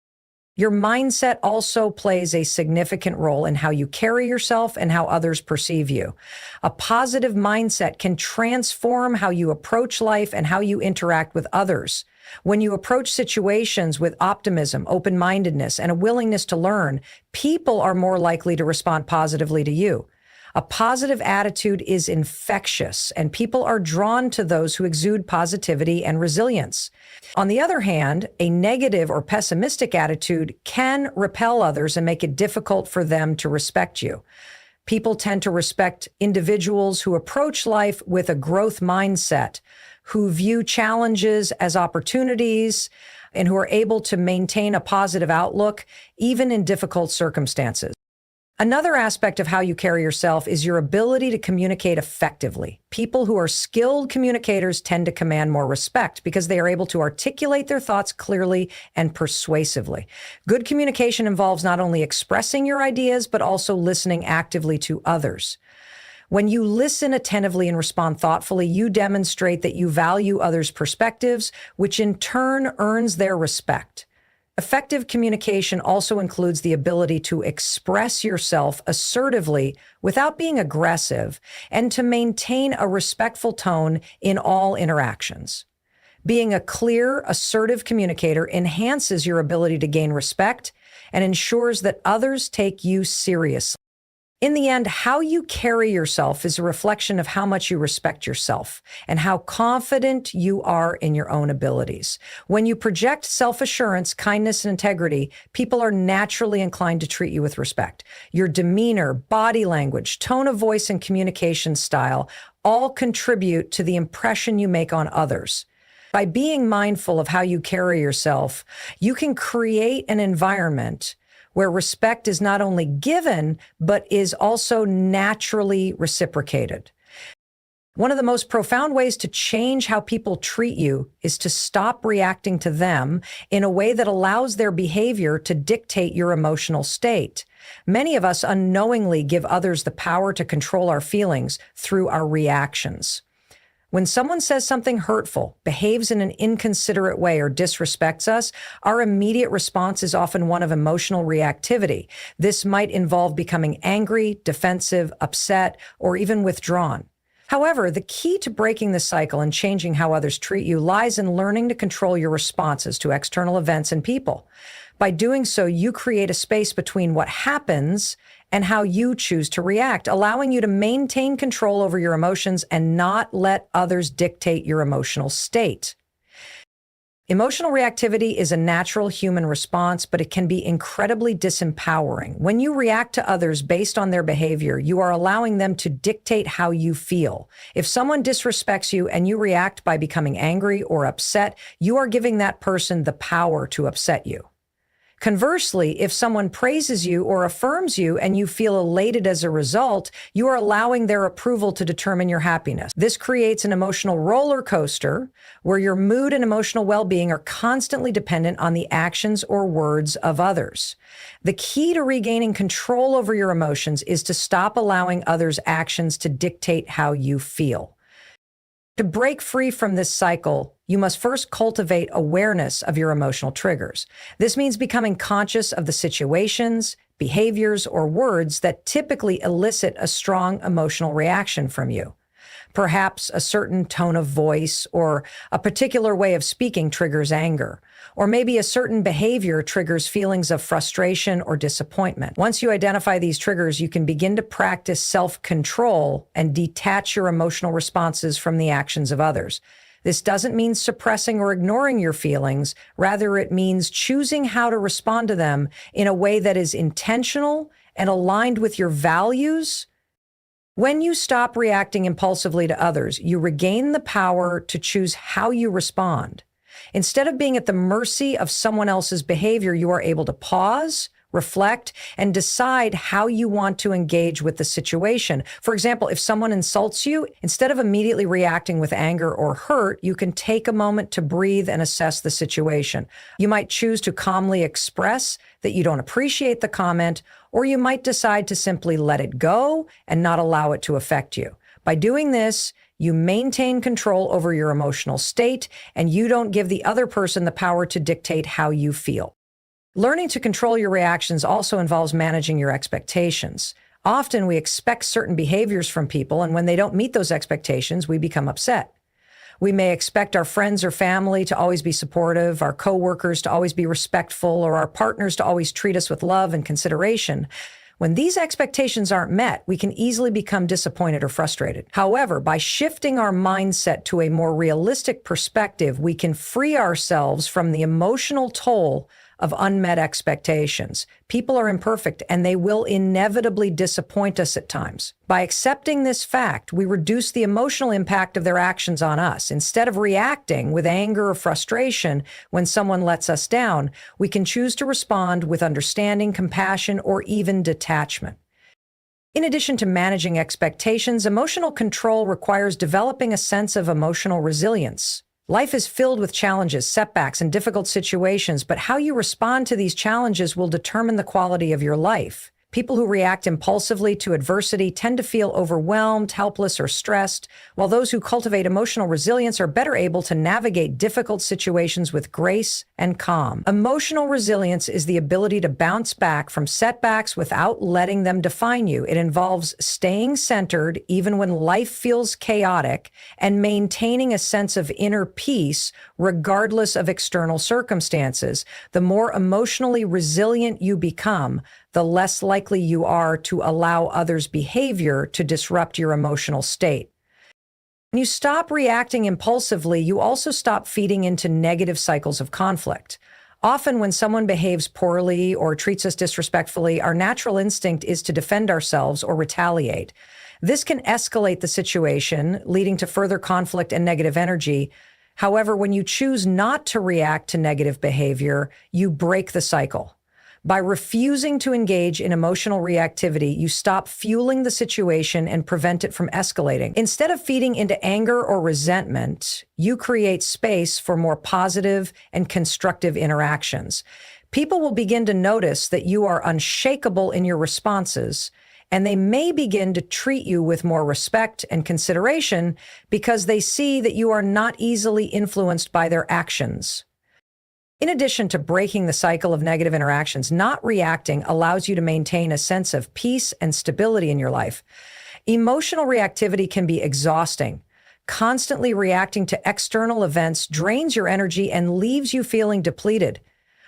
Your mindset also plays a significant role in how you carry yourself and how others perceive you. A positive mindset can transform how you approach life and how you interact with others. When you approach situations with optimism, open-mindedness, and a willingness to learn, people are more likely to respond positively to you. A positive attitude is infectious, and people are drawn to those who exude positivity and resilience. On the other hand, a negative or pessimistic attitude can repel others and make it difficult for them to respect you. People tend to respect individuals who approach life with a growth mindset, who view challenges as opportunities, and who are able to maintain a positive outlook, even in difficult circumstances. Another aspect of how you carry yourself is your ability to communicate effectively. People who are skilled communicators tend to command more respect because they are able to articulate their thoughts clearly and persuasively. Good communication involves not only expressing your ideas, but also listening actively to others. When you listen attentively and respond thoughtfully, you demonstrate that you value others' perspectives, which in turn earns their respect. Effective communication also includes the ability to express yourself assertively without being aggressive and to maintain a respectful tone in all interactions. Being a clear, assertive communicator enhances your ability to gain respect and ensures that others take you seriously. In the end, how you carry yourself is a reflection of how much you respect yourself and how confident you are in your own abilities. When you project self-assurance, kindness, and integrity, people are naturally inclined to treat you with respect. Your demeanor, body language, tone of voice, and communication style all contribute to the impression you make on others. By being mindful of how you carry yourself, you can create an environment where respect is not only given, but is also naturally reciprocated. One of the most profound ways to change how people treat you is to stop reacting to them in a way that allows their behavior to dictate your emotional state. Many of us unknowingly give others the power to control our feelings through our reactions. When someone says something hurtful, behaves in an inconsiderate way, or disrespects us, our immediate response is often one of emotional reactivity. This might involve becoming angry, defensive, upset, or even withdrawn. However, the key to breaking the cycle and changing how others treat you lies in learning to control your responses to external events and people. By doing so, you create a space between what happens and how you choose to react, allowing you to maintain control over your emotions and not let others dictate your emotional state. Emotional reactivity is a natural human response, but it can be incredibly disempowering. When you react to others based on their behavior, you are allowing them to dictate how you feel. If someone disrespects you and you react by becoming angry or upset, you are giving that person the power to upset you. Conversely, if someone praises you or affirms you and you feel elated as a result, you are allowing their approval to determine your happiness. This creates an emotional roller coaster where your mood and emotional well-being are constantly dependent on the actions or words of others. The key to regaining control over your emotions is to stop allowing others' actions to dictate how you feel. To break free from this cycle, you must first cultivate awareness of your emotional triggers. This means becoming conscious of the situations, behaviors, or words that typically elicit a strong emotional reaction from you. Perhaps a certain tone of voice or a particular way of speaking triggers anger, or maybe a certain behavior triggers feelings of frustration or disappointment. Once you identify these triggers, you can begin to practice self-control and detach your emotional responses from the actions of others. This doesn't mean suppressing or ignoring your feelings. Rather, it means choosing how to respond to them in a way that is intentional and aligned with your values. When you stop reacting impulsively to others, you regain the power to choose how you respond. Instead of being at the mercy of someone else's behavior, you are able to pause, reflect, and decide how you want to engage with the situation. For example, if someone insults you, instead of immediately reacting with anger or hurt, you can take a moment to breathe and assess the situation. You might choose to calmly express that you don't appreciate the comment, or you might decide to simply let it go and not allow it to affect you. By doing this, you maintain control over your emotional state, and you don't give the other person the power to dictate how you feel. Learning to control your reactions also involves managing your expectations. Often we expect certain behaviors from people, and when they don't meet those expectations, we become upset. We may expect our friends or family to always be supportive, our coworkers to always be respectful, or our partners to always treat us with love and consideration. When these expectations aren't met, we can easily become disappointed or frustrated. However, by shifting our mindset to a more realistic perspective, we can free ourselves from the emotional toll of unmet expectations. People are imperfect, and they will inevitably disappoint us at times. By accepting this fact, we reduce the emotional impact of their actions on us. Instead of reacting with anger or frustration when someone lets us down, we can choose to respond with understanding, compassion, or even detachment. In addition to managing expectations, emotional control requires developing a sense of emotional resilience. Life is filled with challenges, setbacks, and difficult situations, but how you respond to these challenges will determine the quality of your life. People who react impulsively to adversity tend to feel overwhelmed, helpless, or stressed, while those who cultivate emotional resilience are better able to navigate difficult situations with grace and calm. Emotional resilience is the ability to bounce back from setbacks without letting them define you. It involves staying centered even when life feels chaotic and maintaining a sense of inner peace regardless of external circumstances. The more emotionally resilient you become, the less likely you are to allow others' behavior to disrupt your emotional state. When you stop reacting impulsively, you also stop feeding into negative cycles of conflict. Often when someone behaves poorly or treats us disrespectfully, our natural instinct is to defend ourselves or retaliate. This can escalate the situation, leading to further conflict and negative energy. However, when you choose not to react to negative behavior, you break the cycle. By refusing to engage in emotional reactivity, you stop fueling the situation and prevent it from escalating. Instead of feeding into anger or resentment, you create space for more positive and constructive interactions. People will begin to notice that you are unshakable in your responses, and they may begin to treat you with more respect and consideration because they see that you are not easily influenced by their actions. In addition to breaking the cycle of negative interactions, not reacting allows you to maintain a sense of peace and stability in your life. Emotional reactivity can be exhausting. Constantly reacting to external events drains your energy and leaves you feeling depleted.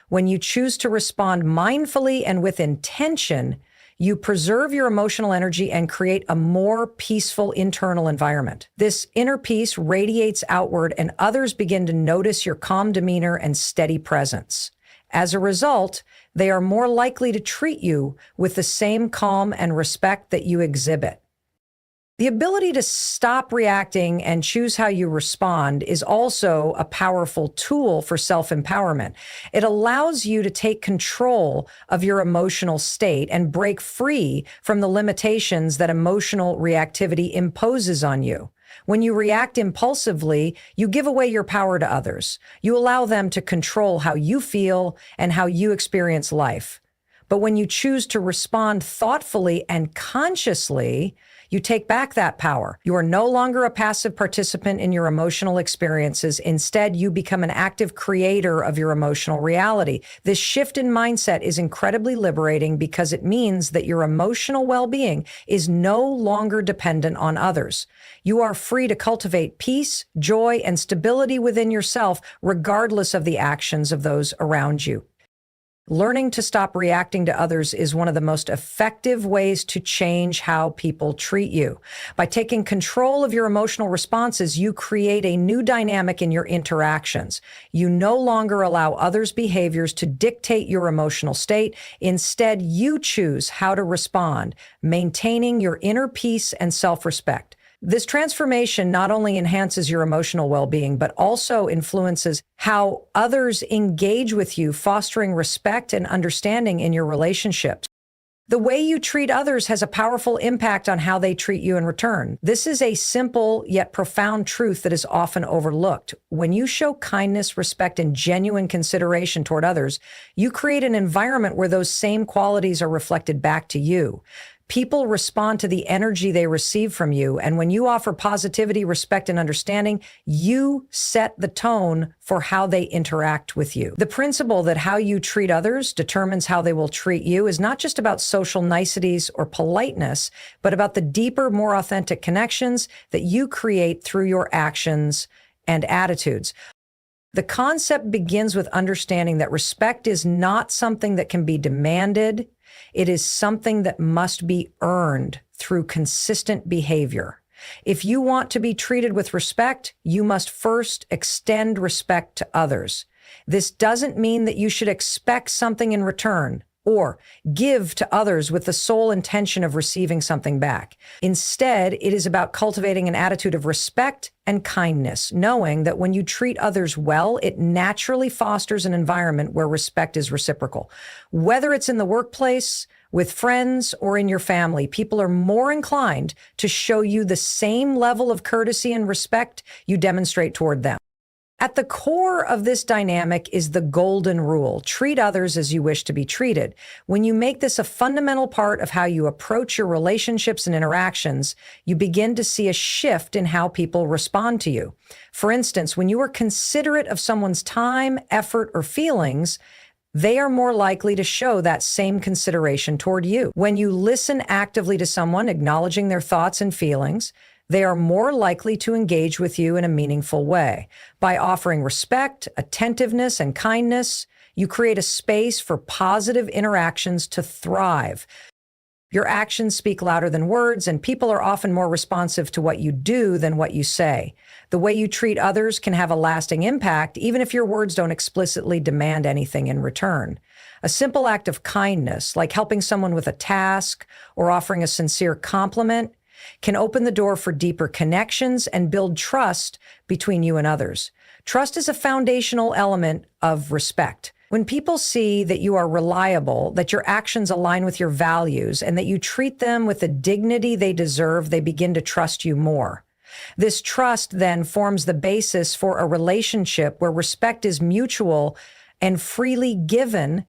When you choose to respond mindfully and with intention, you preserve your emotional energy and create a more peaceful internal environment. This inner peace radiates outward, and others begin to notice your calm demeanor and steady presence. As a result, they are more likely to treat you with the same calm and respect that you exhibit. The ability to stop reacting and choose how you respond is also a powerful tool for self-empowerment. It allows you to take control of your emotional state and break free from the limitations that emotional reactivity imposes on you. When you react impulsively, you give away your power to others. You allow them to control how you feel and how you experience life. But when you choose to respond thoughtfully and consciously, You take back that power. You are no longer a passive participant in your emotional experiences. Instead, you become an active creator of your emotional reality. This shift in mindset is incredibly liberating because it means that your emotional well-being is no longer dependent on others. You are free to cultivate peace, joy, and stability within yourself, regardless of the actions of those around you. Learning to stop reacting to others is one of the most effective ways to change how people treat you. By taking control of your emotional responses, you create a new dynamic in your interactions. You no longer allow others' behaviors to dictate your emotional state. Instead, you choose how to respond, maintaining your inner peace and self-respect. This transformation not only enhances your emotional well-being, but also influences how others engage with you, fostering respect and understanding in your relationships. The way you treat others has a powerful impact on how they treat you in return. This is a simple yet profound truth that is often overlooked. When you show kindness, respect, and genuine consideration toward others, you create an environment where those same qualities are reflected back to you. People respond to the energy they receive from you, and when you offer positivity, respect, and understanding, you set the tone for how they interact with you. The principle that how you treat others determines how they will treat you is not just about social niceties or politeness, but about the deeper, more authentic connections that you create through your actions and attitudes. The concept begins with understanding that respect is not something that can be demanded. It is something that must be earned through consistent behavior. If you want to be treated with respect, you must first extend respect to others. This doesn't mean that you should expect something in return or give to others with the sole intention of receiving something back. Instead, it is about cultivating an attitude of respect and kindness, knowing that when you treat others well, it naturally fosters an environment where respect is reciprocal. Whether it's in the workplace, with friends, or in your family, people are more inclined to show you the same level of courtesy and respect you demonstrate toward them. At the core of this dynamic is the golden rule: treat others as you wish to be treated. When you make this a fundamental part of how you approach your relationships and interactions, you begin to see a shift in how people respond to you. For instance, when you are considerate of someone's time, effort, or feelings, they are more likely to show that same consideration toward you. When you listen actively to someone, acknowledging their thoughts and feelings, they are more likely to engage with you in a meaningful way. By offering respect, attentiveness, and kindness, you create a space for positive interactions to thrive. Your actions speak louder than words, and people are often more responsive to what you do than what you say. The way you treat others can have a lasting impact, even if your words don't explicitly demand anything in return. A simple act of kindness, like helping someone with a task or offering a sincere compliment, can open the door for deeper connections and build trust between you and others. Trust is a foundational element of respect. When people see that you are reliable, that your actions align with your values, and that you treat them with the dignity they deserve, they begin to trust you more. This trust then forms the basis for a relationship where respect is mutual and freely given.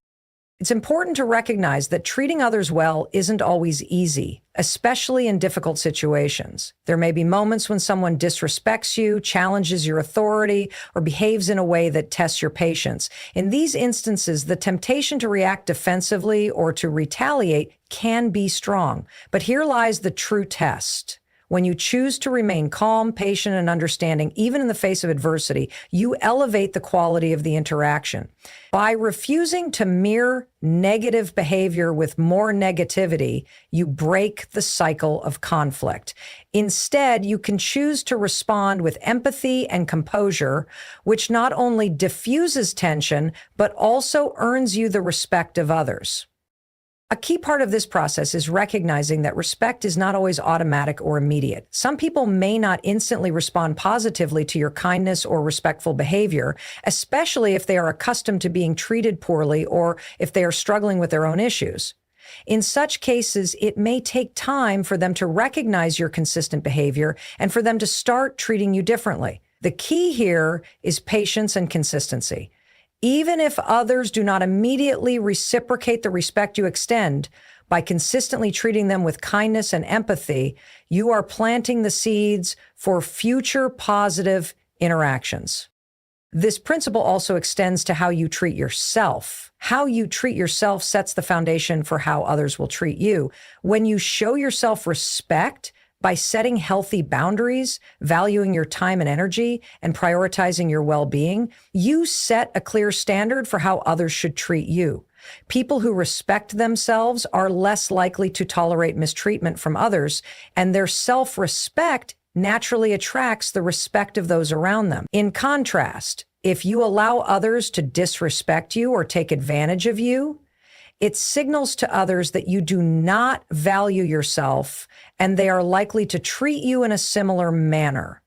It's important to recognize that treating others well isn't always easy, especially in difficult situations. There may be moments when someone disrespects you, challenges your authority, or behaves in a way that tests your patience. In these instances, the temptation to react defensively or to retaliate can be strong. But here lies the true test. When you choose to remain calm, patient, and understanding, even in the face of adversity, you elevate the quality of the interaction. By refusing to mirror negative behavior with more negativity, you break the cycle of conflict. Instead, you can choose to respond with empathy and composure, which not only diffuses tension, but also earns you the respect of others. A key part of this process is recognizing that respect is not always automatic or immediate. Some people may not instantly respond positively to your kindness or respectful behavior, especially if they are accustomed to being treated poorly or if they are struggling with their own issues. In such cases, it may take time for them to recognize your consistent behavior and for them to start treating you differently. The key here is patience and consistency. Even if others do not immediately reciprocate the respect you extend, By consistently treating them with kindness and empathy, you are planting the seeds for future positive interactions. This principle also extends to how you treat yourself. How you treat yourself sets the foundation for how others will treat you. When you show yourself respect by setting healthy boundaries, valuing your time and energy, and prioritizing your well-being, you set a clear standard for how others should treat you. People who respect themselves are less likely to tolerate mistreatment from others, and their self-respect naturally attracts the respect of those around them. In contrast, if you allow others to disrespect you or take advantage of you, it signals to others that you do not value yourself, and they are likely to treat you in a similar manner.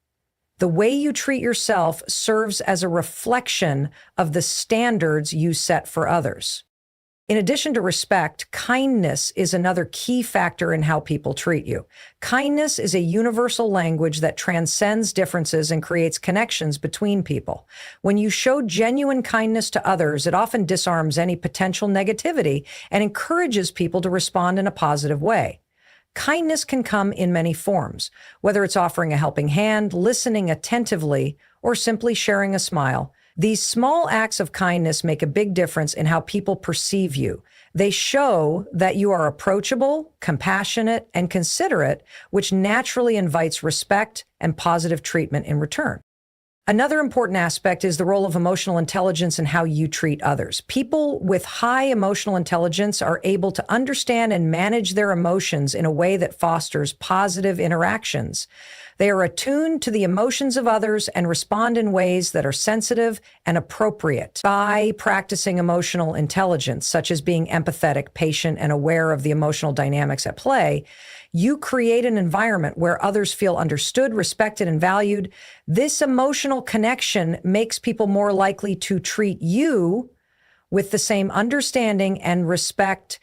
The way you treat yourself serves as a reflection of the standards you set for others. In addition to respect, kindness is another key factor in how people treat you. Kindness is a universal language that transcends differences and creates connections between people. When you show genuine kindness to others, it often disarms any potential negativity and encourages people to respond in a positive way. Kindness can come in many forms, whether it's offering a helping hand, listening attentively, or simply sharing a smile. These small acts of kindness make a big difference in how people perceive you. They show that you are approachable, compassionate, and considerate, which naturally invites respect and positive treatment in return. Another important aspect is the role of emotional intelligence in how you treat others. People with high emotional intelligence are able to understand and manage their emotions in a way that fosters positive interactions. They are attuned to the emotions of others and respond in ways that are sensitive and appropriate. By practicing emotional intelligence, such as being empathetic, patient, and aware of the emotional dynamics at play, you create an environment where others feel understood, respected, and valued. This emotional connection makes people more likely to treat you with the same understanding and respect.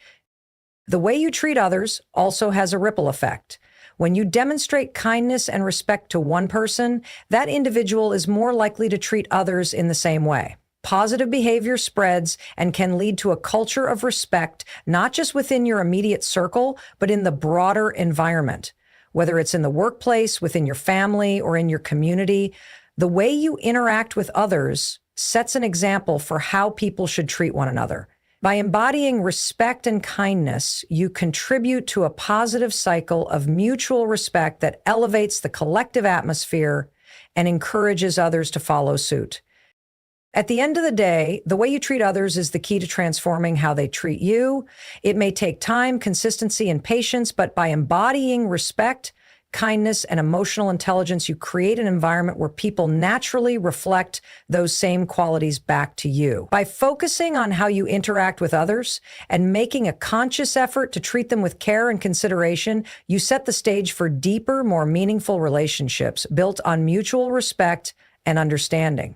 The way you treat others also has a ripple effect. When you demonstrate kindness and respect to one person, that individual is more likely to treat others in the same way. Positive behavior spreads and can lead to a culture of respect, not just within your immediate circle, but in the broader environment. Whether it's in the workplace, within your family, or in your community, the way you interact with others sets an example for how people should treat one another. By embodying respect and kindness, you contribute to a positive cycle of mutual respect that elevates the collective atmosphere and encourages others to follow suit. At the end of the day, the way you treat others is the key to transforming how they treat you. It may take time, consistency, and patience, but by embodying respect, kindness, and emotional intelligence, you create an environment where people naturally reflect those same qualities back to you. By focusing on how you interact with others and making a conscious effort to treat them with care and consideration, you set the stage for deeper, more meaningful relationships built on mutual respect and understanding.